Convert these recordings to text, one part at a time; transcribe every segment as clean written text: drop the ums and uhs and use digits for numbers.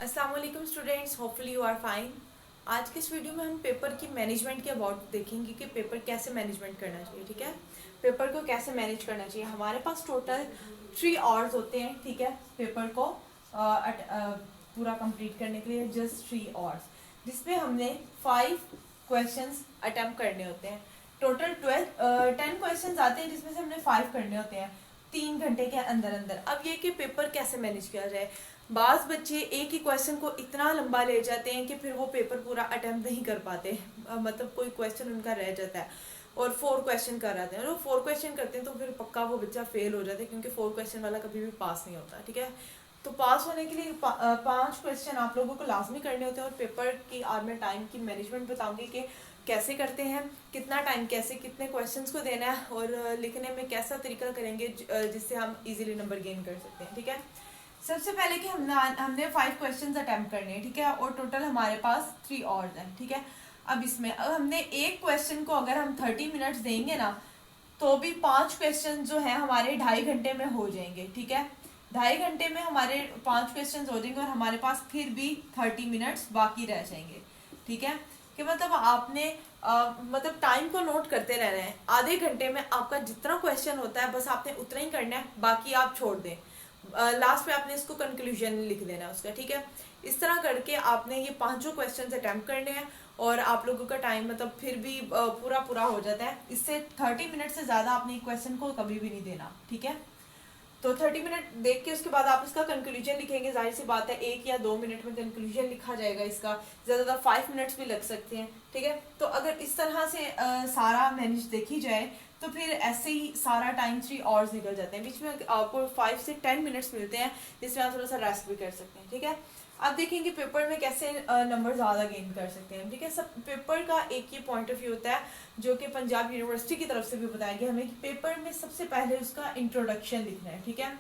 अस्सलाम वालेकुम students, hopefully you are fine. आज के इस वीडियो में हम पेपर की मैनेजमेंट के अबाउट देखेंगे कि पेपर कैसे मैनेजमेंट करना चाहिए। ठीक है, पेपर को कैसे मैनेज करना चाहिए। हमारे पास टोटल 3 आवर्स होते हैं। ठीक है, पेपर को पूरा कंप्लीट करने के लिए जस्ट 3 आवर्स, जिसमें हमने 5 क्वेश्चंस अटेम्प्ट करने होते हैं। टोटल 10 क्वेश्चंस आते हैं, जिसमें से हमने 5 करने होते हैं 3 घंटे के अंदर अंदर। अब ये कि पेपर कैसे मैनेज किया जाए। बाज़ बच्चे एक ही क्वेश्चन को इतना लंबा ले जाते हैं कि फिर वो पेपर पूरा अटेम्प्ट नहीं कर पाते। मतलब कोई क्वेश्चन उनका रह जाता है और 4 क्वेश्चन कर आते हैं, और वो 4 क्वेश्चन करते हैं तो फिर पक्का वो बच्चा फेल हो जाता है, क्योंकि 4 क्वेश्चन वाला कभी भी पास नहीं होता। ठीक है, तो पास होने के लिए 5 क्वेश्चन आप लोगों को लाजमी करने होते हैं। और पेपर की आज मैं टाइम की मैनेजमेंट बताऊंगी कि कैसे करते हैं, कितना टाइम, कैसे कितने क्वेश्चंस को देना है, और लिखने में कैसा तरीका करेंगे जिससे हम इजीली नंबर गेन कर सकते हैं। ठीक है, सबसे पहले कि हमने 5 क्वेश्चंस अटेम्प्ट करने हैं। ठीक है, और टोटल हमारे पास 3 आवर्स हैं। ठीक है, अब हमने एक क्वेश्चन को अगर हम 30 मिनट्स देंगे ना, तो भी 5 क्वेश्चन जो है हमारे 2.5 घंटे में हो जाएंगे। ठीक है, 2.5 घंटे में हमारे 5 क्वेश्चन हो जाएंगे, और हमारे पास फिर भी 30 मिनट्स बाकी रह जाएंगे। ठीक है, कि मतलब आपने मतलब टाइम को नोट करते रहना है। आधे घंटे में आपका जितना क्वेश्चन होता है बस आपने उतना ही करना है, बाकी आप छोड़ दें। लास्ट में आपने इसको कंक्लूजन लिख देना है उसका। ठीक है, इस तरह करके आपने ये 5 क्वेश्चन अटेम्प्ट करने हैं, और आप लोगों का टाइम मतलब फिर भी पूरा हो जाता है। इससे 30 मिनट से ज़्यादा आपने एक क्वेश्चन को कभी भी नहीं देना। ठीक है, तो 30 मिनट देख के उसके बाद आप इसका कंक्लूजन लिखेंगे। जाहिर सी बात है 1 या 2 मिनट में कंक्लूजन लिखा जाएगा इसका, ज़्यादा 5 मिनट्स भी लग सकते हैं। ठीक है, तो अगर इस तरह से सारा मैनेज देखी जाए तो फिर ऐसे ही सारा टाइम 3 आवर्स निकल जाते हैं। बीच में आपको 5 से 10 मिनट्स मिलते हैं, जिसमें आप थोड़ा सा रेस्ट भी कर सकते हैं। ठीक है, अब देखेंगे पेपर में कैसे नंबर ज़्यादा गेन कर सकते हैं। ठीक है, सब पेपर का एक ही पॉइंट ऑफ व्यू होता है, जो कि पंजाब यूनिवर्सिटी की तरफ से भी बताया गया हमें कि पेपर में सबसे पहले उसका इंट्रोडक्शन लिखना है। ठीक है,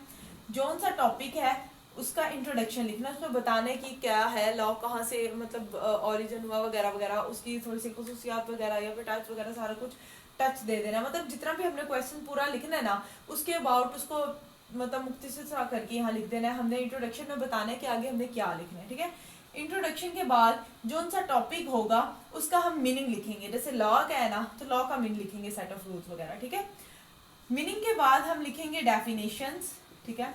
जौन सा टॉपिक है उसका इंट्रोडक्शन लिखना, उसमें बताने की क्या है, लॉ कहाँ से मतलब ओरिजिन हुआ वगैरह वगैरह, उसकी थोड़ी सी खसूसियात वगैरह या फिर टाइप्स वगैरह सारा कुछ टच दे देना। मतलब जितना भी हमने क्वेश्चन पूरा लिखना है ना, उसके अबाउट उसको मतलब मुख्तसर करके यहाँ लिख देना है। हमने इंट्रोडक्शन में बताना है कि आगे हमने क्या लिखना है। ठीक है, इंट्रोडक्शन के बाद जो सा टॉपिक होगा उसका हम मीनिंग लिखेंगे। जैसे लॉ का है ना, तो लॉ का मीनिंग लिखेंगे, सेट ऑफ रूल्स वगैरह। ठीक है, मीनिंग के बाद हम लिखेंगे डेफिनेशंस। ठीक है,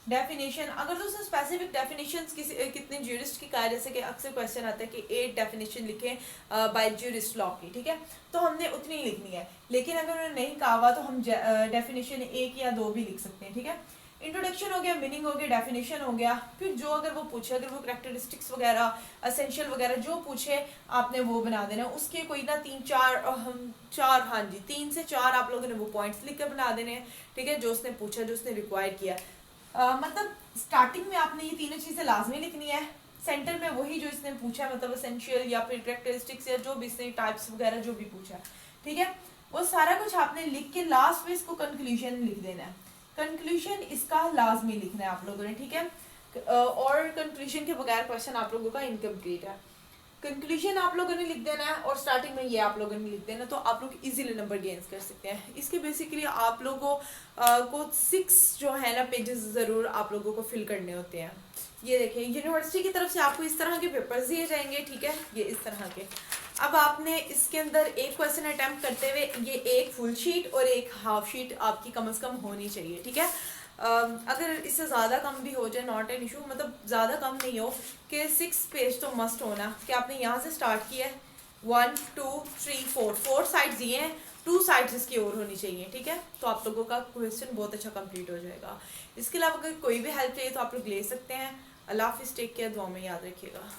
डेफिनेशन अगर तो उसने स्पेसिफिक डेफिनेशंस कितने ज्यूरिस्ट की कहा, जैसे कि अक्सर क्वेश्चन आता है कि 8 डेफिनेशन लिखें बाय ज्यूरिस्ट लॉ की। ठीक है, तो हमने उतनी लिखनी है। लेकिन अगर उन्होंने नहीं कहा हुआ तो हम डेफिनेशन 1 या 2 भी लिख सकते हैं। ठीक है, इंट्रोडक्शन हो गया, मीनिंग हो गया, डेफिनेशन हो गया। फिर जो अगर वो पूछे, अगर वो कैरेक्टरिस्टिक्स वगैरह, असेंशियल वगैरह जो पूछे, आपने वो बना देना। उसके कोई ना 3-4 हाँ जी 3 से 4 आप लोगों ने वो पॉइंट्स लिख कर बना देने हैं। ठीक है, जो उसने पूछा, जो उसने रिक्वायर किया। मतलब स्टार्टिंग में आपने ये तीनों चीज़ें लाजमी लिखनी है। सेंटर में वही जो इसने पूछा, मतलब असेंशियल या फिर कैरेक्टरिस्टिक्स या जो भी इसने टाइप्स वगैरह जो भी पूछा। ठीक है, वो सारा कुछ आपने लिख के लास्ट में इसको कंक्लूजन लिख देना है। कंक्लूजन इसका लाजमी लिखना है आप लोगों ने। ठीक है, और कंक्लूजन के बगैर क्वेश्चन आप लोगों का इनकम्प्लीट है। कंक्लूजन आप लोगों ने लिख देना है, और स्टार्टिंग में ये आप लोगों ने लिख देना, तो आप लोग इजीली नंबर गेन कर सकते हैं। इसके बेसिकली आप लोगों को 6 जो है ना पेजेस ज़रूर आप लोगों को फिल करने होते हैं। ये देखिए, यूनिवर्सिटी की तरफ से आपको इस तरह के पेपर्स दिए जाएंगे। ठीक है, ये इस तरह के। अब आपने इसके अंदर एक क्वेश्चन अटेम्प्ट करते हुए ये एक फुल शीट और एक हाफ शीट आपकी कम से कम होनी चाहिए। ठीक है, अगर इससे ज़्यादा कम भी हो जाए नॉट एन इशू, मतलब ज़्यादा कम नहीं हो कि 6 पेज तो मस्ट होना। कि आपने यहाँ से स्टार्ट किया है, 1 2 3 4 साइड्स दिए हैं, 2 साइड्स इसकी और होनी चाहिए। ठीक है, तो आप लोगों का क्वेश्चन बहुत अच्छा कंप्लीट हो जाएगा। इसके अलावा अगर कोई भी हेल्प चाहिए तो आप लोग ले सकते हैं। अल्लाह हाफिज़, टेक केयर, दुआ में याद रखिएगा।